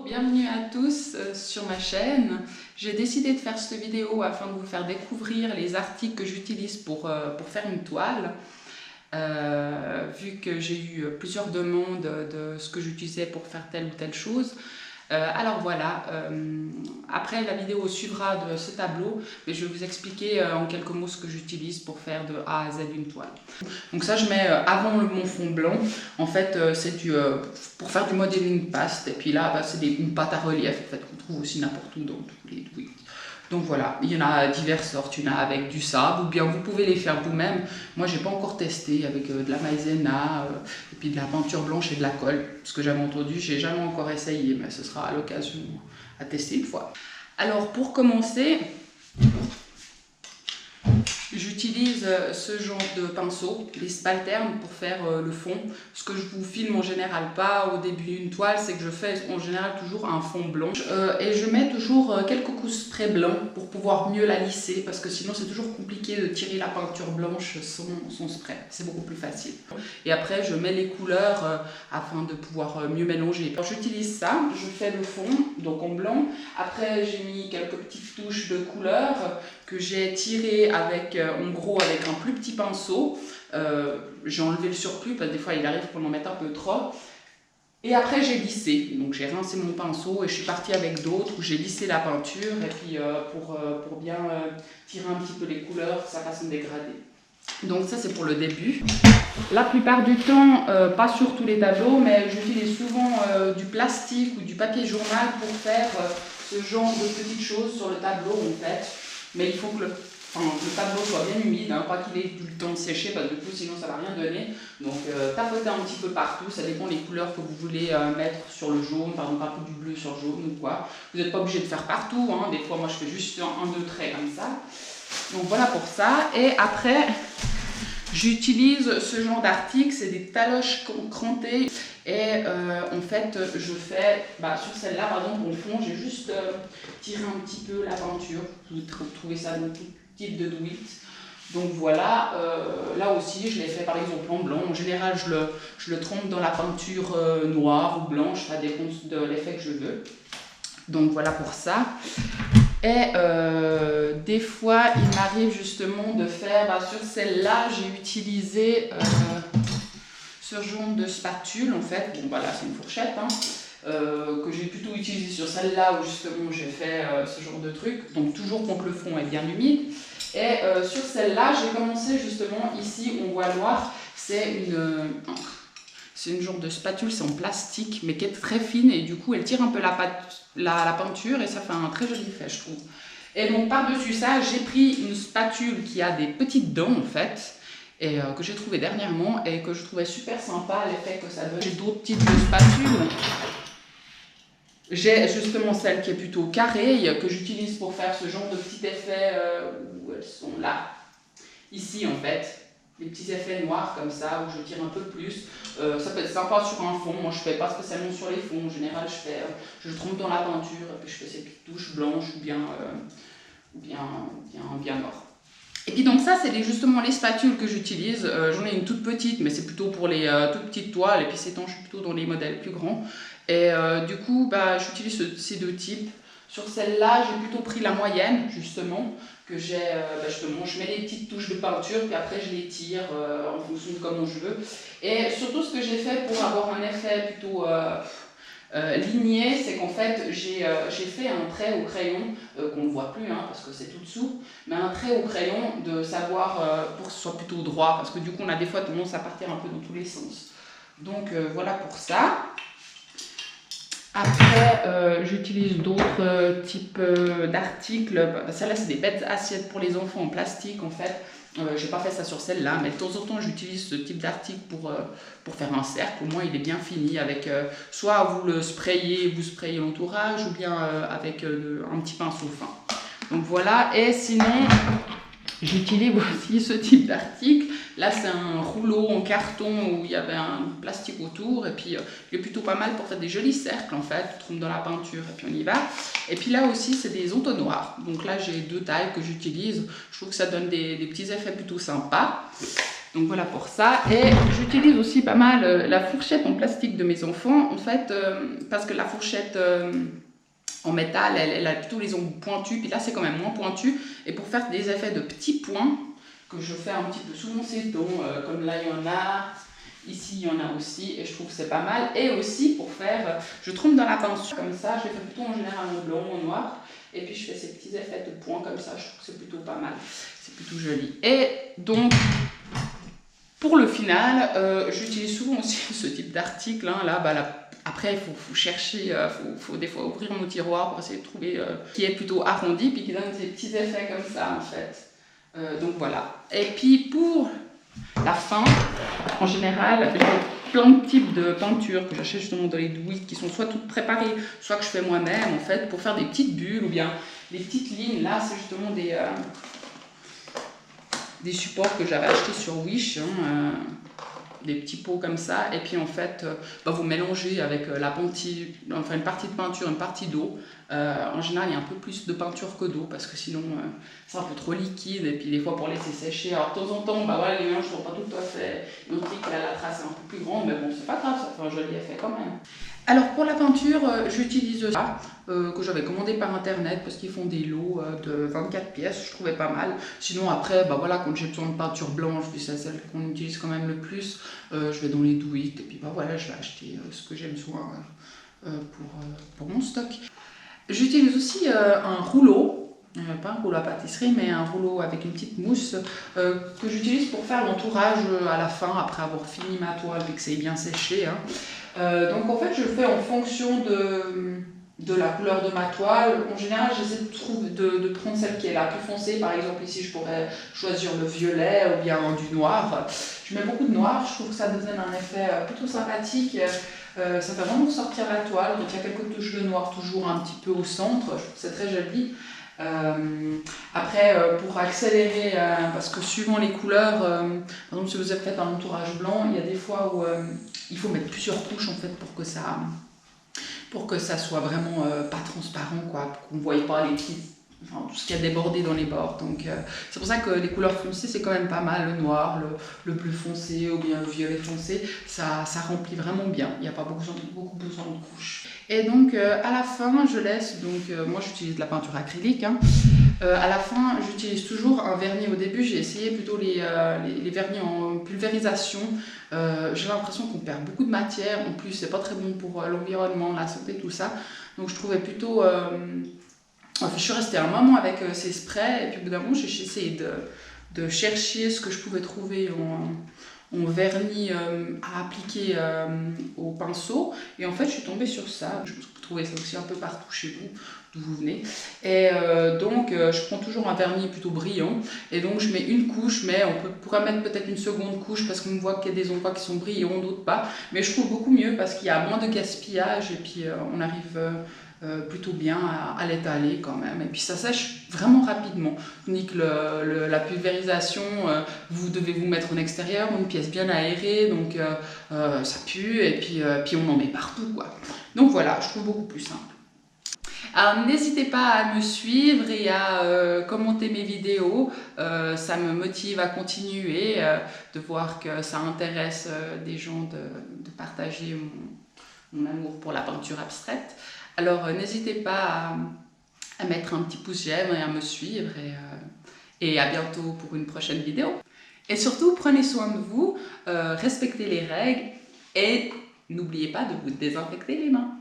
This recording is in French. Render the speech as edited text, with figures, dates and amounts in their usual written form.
bienvenue à tous sur ma chaîne. J'ai décidé de faire cette vidéo afin de vous faire découvrir les articles que j'utilise pour faire une toile. Vu que j'ai eu plusieurs demandes de ce que j'utilisais pour faire telle ou telle chose. Alors voilà, après la vidéo suivra de ce tableau, mais je vais vous expliquer en quelques mots ce que j'utilise pour faire de A à Z une toile. Donc ça je mets avant mon fond blanc, en fait c'est pour faire du modeling paste, et puis là c'est une pâte à relief en fait, qu'on trouve aussi n'importe où dans tous les tweets. Donc voilà, il y en a diverses sortes, il y en a avec du sable, ou bien vous pouvez les faire vous-même. Moi j'ai pas encore testé avec de la maïzena, et puis de la peinture blanche et de la colle, ce que j'avais entendu, j'ai jamais encore essayé, mais ce sera à l'occasion à tester une fois. Alors pour commencer, j'utilise ce genre de pinceau, les spalternes, pour faire le fond. Ce que je vous filme en général pas au début d'une toile, c'est que je fais en général toujours un fond blanc. Et je mets toujours quelques coups de spray blanc pour pouvoir mieux la lisser, parce que sinon c'est toujours compliqué de tirer la peinture blanche sans spray. C'est beaucoup plus facile. Et après je mets les couleurs afin de pouvoir mieux mélanger. Alors j'utilise ça, je fais le fond, donc en blanc. Après j'ai mis quelques petites touches de couleurs que j'ai tirées avec, en gros avec un plus petit pinceau. J'ai enlevé le surplus parce que des fois il arrive qu'on en mette un peu trop. Et après j'ai lissé, donc j'ai rincé mon pinceau et je suis partie avec d'autres où j'ai lissé la peinture et puis pour bien tirer un petit peu les couleurs, que ça fasse un dégradé. Donc ça c'est pour le début. La plupart du temps, pas sur tous les tableaux, mais j'utilise souvent du plastique ou du papier journal pour faire ce genre de petites choses sur le tableau en fait. Mais il faut que le tableau soit bien humide, hein, pas qu'il ait tout le temps de sécher, parce que du coup sinon ça va rien donner. Donc tapotez un petit peu partout, ça dépend des couleurs que vous voulez mettre sur le jaune, par exemple un peu du bleu sur jaune ou quoi. Vous n'êtes pas obligé de faire partout, hein. Des fois moi je fais juste un, deux traits comme ça. Donc voilà pour ça. Et après, j'utilise ce genre d'article, c'est des taloches crantées. Et en fait, je fais, sur celle-là, par exemple, au fond, j'ai juste tiré un petit peu la peinture. Vous trouvez ça dans tout type de douille. Donc voilà, là aussi, je l'ai fait par exemple en blanc. En général, je le trempe dans la peinture noire ou blanche, ça dépend de l'effet que je veux. Donc voilà pour ça. Et des fois, il m'arrive justement de faire, sur celle-là, j'ai utilisé ce genre de spatule en fait. Bon voilà, c'est une fourchette hein, que j'ai plutôt utilisé sur celle-là où justement j'ai fait ce genre de truc. Donc toujours quand le fond est bien humide. Et sur celle-là, j'ai commencé justement, ici on voit noir, c'est une genre de spatule, c'est en plastique, mais qui est très fine et du coup elle tire un peu la peinture et ça fait un très joli effet, je trouve. Et donc par-dessus ça, j'ai pris une spatule qui a des petites dents en fait, et que j'ai trouvé dernièrement et que je trouvais super sympa l'effet que ça donne. J'ai d'autres types de spatules. J'ai justement celle qui est plutôt carrée, que j'utilise pour faire ce genre de petits effets où elles sont là, ici en fait. Des petits effets noirs comme ça, où je tire un peu plus. Ça peut être sympa sur un fond. Moi, je ne fais pas spécialement sur les fonds. En général, je trempe dans la peinture, et puis je fais ces petites touches blanches ou bien noires. Et puis donc ça, c'est justement les spatules que j'utilise. J'en ai une toute petite, mais c'est plutôt pour les toutes petites toiles. Et puis ces temps, je suis plutôt dans les modèles plus grands. Et du coup, j'utilise ces deux types. Sur celle-là, j'ai plutôt pris la moyenne, justement, que j'ai, justement, je mets les petites touches de peinture, puis après je les tire en fonction de comment je veux. Et surtout, ce que j'ai fait pour avoir un effet plutôt ligné, c'est qu'en fait, j'ai fait un trait au crayon, qu'on ne voit plus, hein, parce que c'est tout dessous, mais un trait au crayon de savoir, pour que ce soit plutôt droit, parce que du coup, on a des fois tendance à partir un peu dans tous les sens. Donc, voilà pour ça. Après, j'utilise d'autres types d'articles. Celle-là, c'est des bêtes assiettes pour les enfants en plastique, en fait. J'ai pas fait ça sur celle-là, mais de temps en temps, j'utilise ce type d'article pour faire un cercle. Au moins, il est bien fini avec... soit vous le sprayez, vous sprayez l'entourage, ou bien avec un petit pinceau fin. Donc voilà, et sinon... J'utilise aussi ce type d'article. Là, c'est un rouleau en carton où il y avait un plastique autour. Et puis, il est plutôt pas mal pour faire des jolis cercles, en fait. Tu trempes dans la peinture et puis on y va. Et puis là aussi, c'est des entonnoirs. Donc là, j'ai deux tailles que j'utilise. Je trouve que ça donne des petits effets plutôt sympas. Donc voilà pour ça. Et j'utilise aussi pas mal la fourchette en plastique de mes enfants, en fait, parce que la fourchette en métal, elle a plutôt les ongles pointus, puis là c'est quand même moins pointu. Et pour faire des effets de petits points, que je fais un petit peu souvent ces tons, comme là il y en a, ici il y en a aussi, et je trouve que c'est pas mal. Et aussi pour faire, je trompe dans la peinture comme ça, je les fais plutôt en général en blanc, en noir, et puis je fais ces petits effets de points comme ça, je trouve que c'est plutôt pas mal, c'est plutôt joli. Et donc, pour le final, j'utilise souvent aussi ce type d'article, hein, là, après, il faut chercher, faut des fois ouvrir nos tiroirs pour essayer de trouver qui est plutôt arrondi, puis qui donne ces petits effets comme ça, en fait. Donc voilà. Et puis pour la fin, en général, j'ai plein de types de peintures que j'achète justement dans les douilles qui sont soit toutes préparées, soit que je fais moi-même, en fait, pour faire des petites bulles ou bien des petites lignes. Là, c'est justement des supports que j'avais achetés sur Wish, hein, des petits pots comme ça, et puis en fait vous mélangez avec enfin une partie de peinture, une partie d'eau. En général il y a un peu plus de peinture que d'eau parce que sinon c'est un peu trop liquide, et puis des fois pour laisser sécher, alors de temps en temps voilà, les mélanges ne sont pas tout à fait identiques, là la trace est un peu plus grande, mais bon c'est pas grave, ça fait un joli effet quand même. Alors pour la peinture, j'utilise ça, que j'avais commandé par internet parce qu'ils font des lots de 24 pièces, je trouvais pas mal. Sinon après, voilà, quand j'ai besoin de peinture blanche, puis c'est celle qu'on utilise quand même le plus, je vais dans les douilles et puis voilà, je vais acheter ce que j'ai besoin pour mon stock. J'utilise aussi un rouleau, pas un rouleau à pâtisserie, mais un rouleau avec une petite mousse que j'utilise pour faire l'entourage à la fin, après avoir fini ma toile et que c'est bien séché, hein. Donc en fait je fais en fonction de la couleur de ma toile. En général j'essaie de prendre celle qui est la plus foncée. Par exemple ici je pourrais choisir le violet ou bien du noir. Je mets beaucoup de noir, je trouve que ça donne un effet plutôt sympathique. Ça fait vraiment sortir la toile. Donc il y a quelques touches de noir toujours un petit peu au centre, je trouve que c'est très joli. Après pour accélérer, parce que suivant les couleurs, par exemple si vous avez fait un entourage blanc, il y a des fois où il faut mettre plusieurs couches en fait pour que ça soit vraiment pas transparent, quoi, pour qu'on ne voie pas tout ce qui a débordé dans les bords. Donc c'est pour ça que les couleurs foncées c'est quand même pas mal, le noir, le bleu foncé ou bien le violet foncé, ça remplit vraiment bien, il n'y a pas beaucoup besoin de couches. Et donc à la fin je laisse, moi j'utilise de la peinture acrylique, hein. À la fin j'utilise toujours un vernis. Au début j'ai essayé plutôt les vernis en pulvérisation. J'ai l'impression qu'on perd beaucoup de matière, en plus c'est pas très bon pour l'environnement, la santé, tout ça. Donc je trouvais plutôt... je suis restée un moment avec ces sprays, et puis au bout d'un moment j'ai essayé de chercher ce que je pouvais trouver en vernis à appliquer au pinceau, et en fait je suis tombée sur ça. Je trouvais ça aussi un peu partout chez vous, d'où vous venez, et donc je prends toujours un vernis plutôt brillant, et donc je mets une couche, mais on pourrait mettre peut-être une seconde couche parce qu'on voit qu'il y a des endroits qui sont brillants, d'autres pas, mais je trouve beaucoup mieux parce qu'il y a moins de gaspillage, et puis on arrive plutôt bien à l'étaler quand même, et puis ça sèche vraiment rapidement. Tandis que la pulvérisation, vous devez vous mettre en extérieur, une pièce bien aérée, donc ça pue, et puis on en met partout, quoi. Donc voilà, je trouve beaucoup plus simple. Alors n'hésitez pas à me suivre et à commenter mes vidéos, ça me motive à continuer, de voir que ça intéresse des gens de partager mon amour pour la peinture abstraite. Alors n'hésitez pas à mettre un petit pouce j'aime et à me suivre, et à bientôt pour une prochaine vidéo. Et surtout, prenez soin de vous, respectez les règles et n'oubliez pas de vous désinfecter les mains.